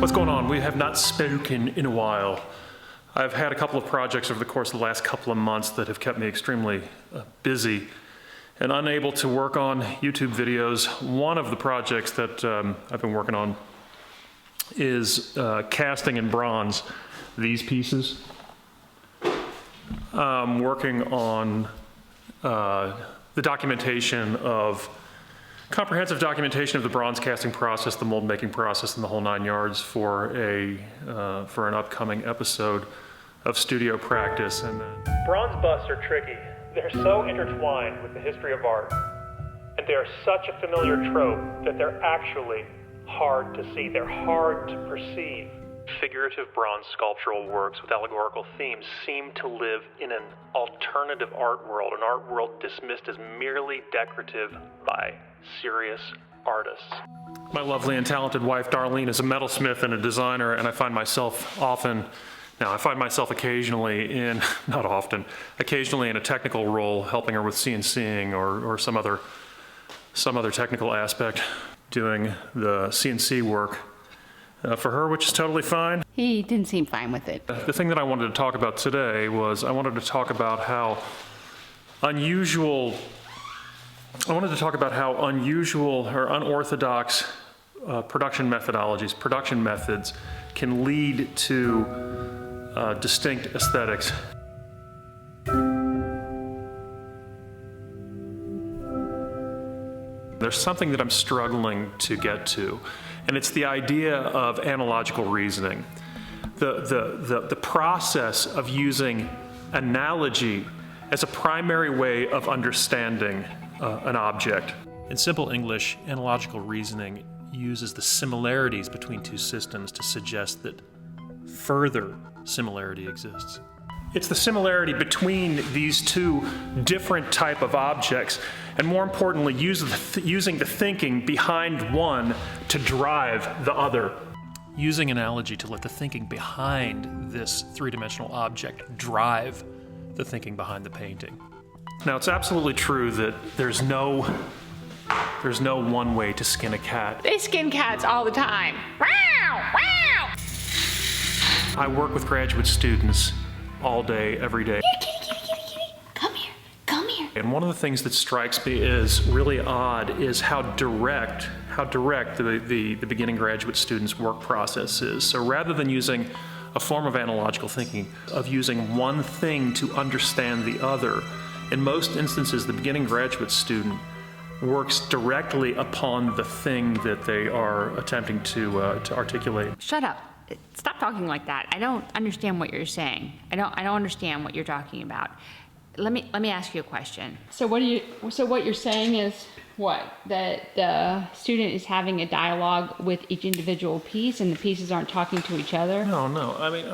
What's going on? We have not spoken in a while. I've had a couple of projects over the course of the last couple of months that have kept me extremely busy and unable to work on YouTube videos. One of the projects that I've been working on is casting in bronze these pieces. I'm working on the documentation of comprehensive documentation of the bronze casting process, the mold making process, and the whole 9 yards for an upcoming episode of Studio Practice. And bronze busts are tricky. They're so intertwined with the history of art, and they are such a familiar trope that they're actually hard to see. They're hard to perceive. Figurative bronze sculptural works with allegorical themes seem to live in an alternative art world, an art world dismissed as merely decorative by serious artists. My lovely and talented wife, Darlene, is a metalsmith and a designer, and I find myself occasionally in, not often, occasionally in a technical role, helping her with CNCing or some other technical aspect, doing the CNC work for her, which is totally fine. He didn't seem fine with it. The thing that I wanted to talk about today was I wanted to talk about how unusual or unorthodox production methodologies, production methods can lead to distinct aesthetics. There's something that I'm struggling to get to, and it's the idea of analogical reasoning. The process of using analogy as a primary way of understanding an object. In simple English, analogical reasoning uses the similarities between two systems to suggest that further similarity exists. It's the similarity between these two different type of objects, and more importantly, using the thinking behind one to drive the other. Using analogy to let the thinking behind this three-dimensional object drive the thinking behind the painting. Now, it's absolutely true that there's no one way to skin a cat. They skin cats all the time. Wow, wow. I work with graduate students all day, every day. Kitty. Come here. And one of the things that strikes me as really odd is how direct the beginning graduate student's work process is. So rather than using a form of analogical thinking, of using one thing to understand the other, in most instances, the beginning graduate student works directly upon the thing that they are attempting to articulate. Shut up. Stop talking like that. I don't understand what you're saying. I don't understand what you're talking about. Let me ask you a question. So what you're saying is what? That the student is having a dialogue with each individual piece and the pieces aren't talking to each other? No. I mean,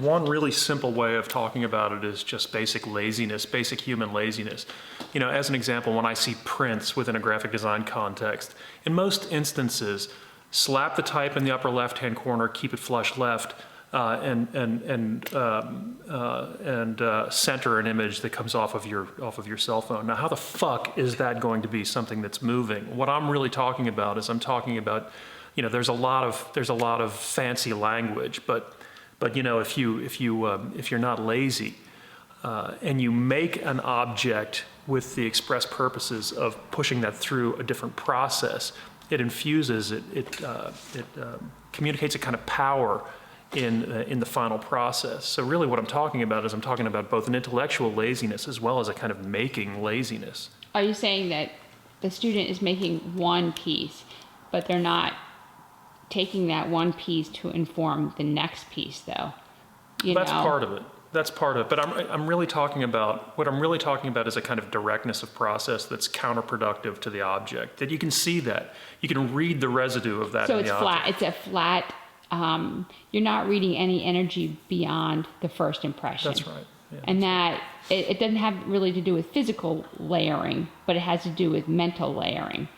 one really simple way of talking about it is just basic laziness, basic human laziness. You know, as an example, when I see prints within a graphic design context, in most instances, slap the type in the upper left-hand corner, keep it flush left, and center an image that comes off of your cell phone. Now, how the fuck is that going to be something that's moving? What I'm really talking about is you know, there's a lot of fancy language, but you know, if you're not lazy and you make an object with the express purposes of pushing that through a different process, it infuses, it communicates a kind of power in the final process. So really what I'm talking about is I'm talking about both an intellectual laziness as well as a kind of making laziness. Are you saying that the student is making one piece, but they're not taking that one piece to inform the next piece, though? That's part of it. That's part of it. But I'm really talking about, what I'm really talking about is a kind of directness of process that's counterproductive to the object. That you can see that. You can read the residue of that in the object. So it's a flat, you're not reading any energy beyond the first impression. That's right. Yeah, and that, it doesn't have really to do with physical layering, but it has to do with mental layering.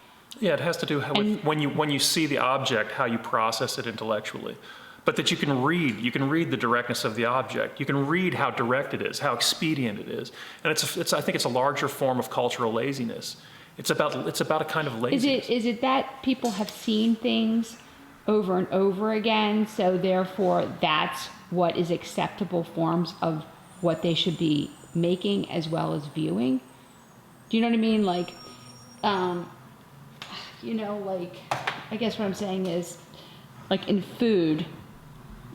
Yeah, it has to do with when you see the object, how you process it intellectually. But that you can read the directness of the object. You can read how direct it is, how expedient it is. And I think it's a larger form of cultural laziness. It's about a kind of laziness. Is it that people have seen things over and over again, so therefore that's what is acceptable forms of what they should be making as well as viewing. Do you know what I mean? Like, like, I guess what I'm saying is, like in food,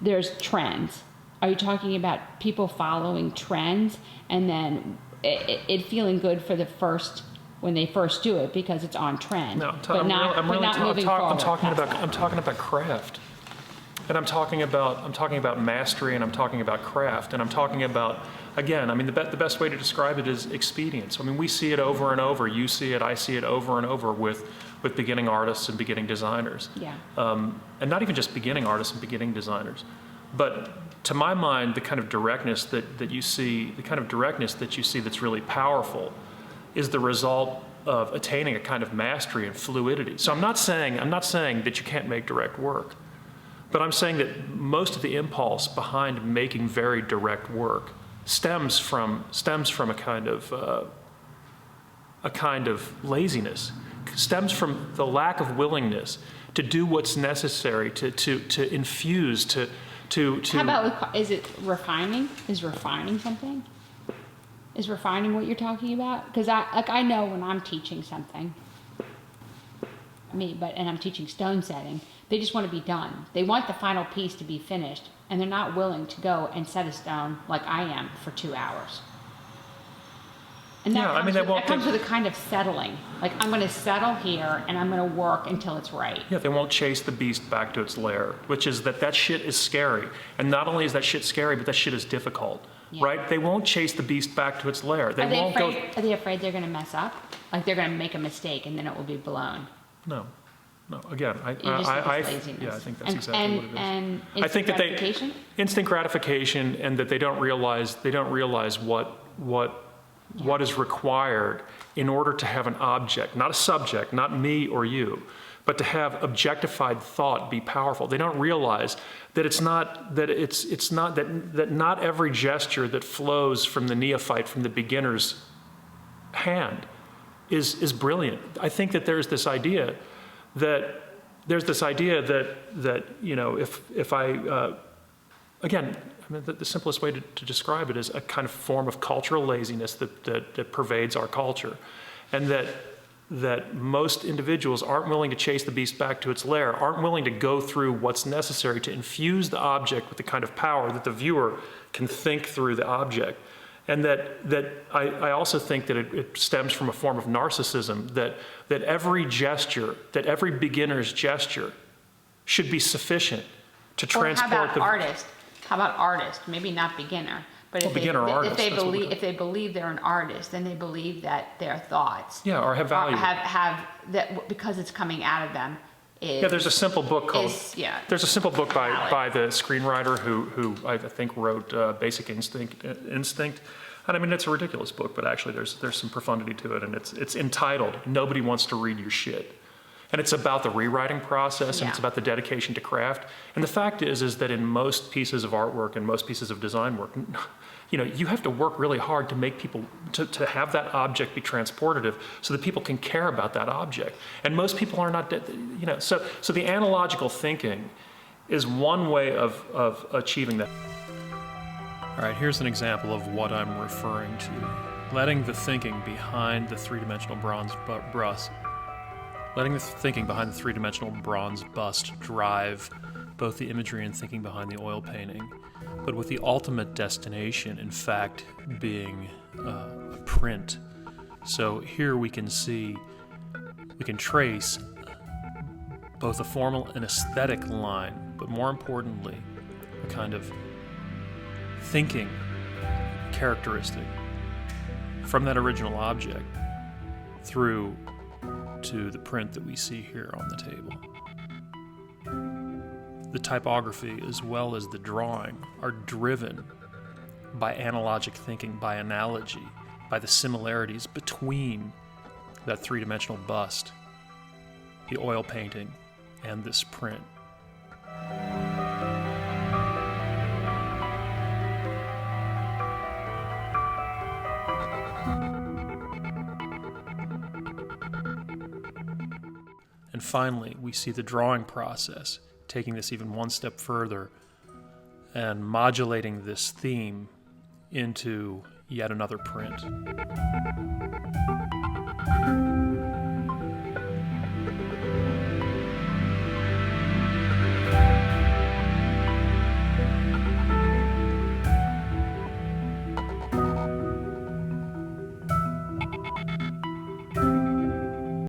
there's trends. Are you talking about people following trends and then it feeling good for when they first do it because it's on trend? No, I'm talking about craft, and I'm talking about mastery, and I'm talking about craft, and I'm talking about, again, I mean, the best way to describe it is expedience. I mean, we see it over and over. You see it, I see it over and over with beginning artists and beginning designers. Yeah. And not even just beginning artists and beginning designers, but to my mind, the kind of directness that you see that's really powerful is the result of attaining a kind of mastery and fluidity. So I'm not saying that you can't make direct work, but I'm saying that most of the impulse behind making very direct work stems from a kind of laziness, stems from the lack of willingness to do what's necessary to infuse to. How about is it refining? Is refining something? Is refining what you're talking about? Because I know when I'm teaching something, and I'm teaching stone setting, they just want to be done. They want the final piece to be finished, and they're not willing to go and set a stone like I am for 2 hours. And that comes with a kind of settling. Like, I'm going to settle here, and I'm going to work until it's right. Yeah, they won't chase the beast back to its lair, which is that shit is scary. And not only is that shit scary, but that shit is difficult, right? They won't chase the beast back to its lair. Are they afraid they're going to mess up? Like they're going to make a mistake, and then it will be blown? No. Again, I think that's exactly what it is. And I think that gratification? Instant gratification, and that they don't realize what is required in order to have an object, not a subject, not me or you, but to have objectified thought be powerful. They don't realize that not every gesture that flows from the neophyte, from the beginner's hand, is brilliant. I think that there's this idea that if I again. I mean, the simplest way to describe it is a kind of form of cultural laziness that pervades our culture, and that most individuals aren't willing to chase the beast back to its lair, aren't willing to go through what's necessary to infuse the object with the kind of power that the viewer can think through the object. And that I also think that it stems from a form of narcissism, that every gesture, that every beginner's gesture should be sufficient to transport the... How about artist? Maybe not beginner, but if they believe they're an artist, then they believe that their thoughts or have value, have that because it's coming out of them. There's a simple book There's a simple book by the screenwriter who I think wrote Basic Instinct, and I mean it's a ridiculous book, but actually there's some profundity to it, and it's entitled "Nobody Wants to Read Your Shit." And it's about the rewriting process, and it's about the dedication to craft. And the fact is that in most pieces of artwork and most pieces of design work, you have to work really hard to make people, to have that object be transportative so that people can care about that object. And most people are not, so the analogical thinking is one way of achieving that. All right, here's an example of what I'm referring to. Letting the thinking behind the three-dimensional bronze bust. Letting the thinking behind the three-dimensional bronze bust drive both the imagery and thinking behind the oil painting, but with the ultimate destination, in fact, being a print. So here we can trace both a formal and aesthetic line, but more importantly, a kind of thinking characteristic from that original object through to the print that we see here on the table. The typography as well as the drawing are driven by analogic thinking, by analogy, by the similarities between that three-dimensional bust, the oil painting, and this print. And finally, we see the drawing process taking this even one step further and modulating this theme into yet another print.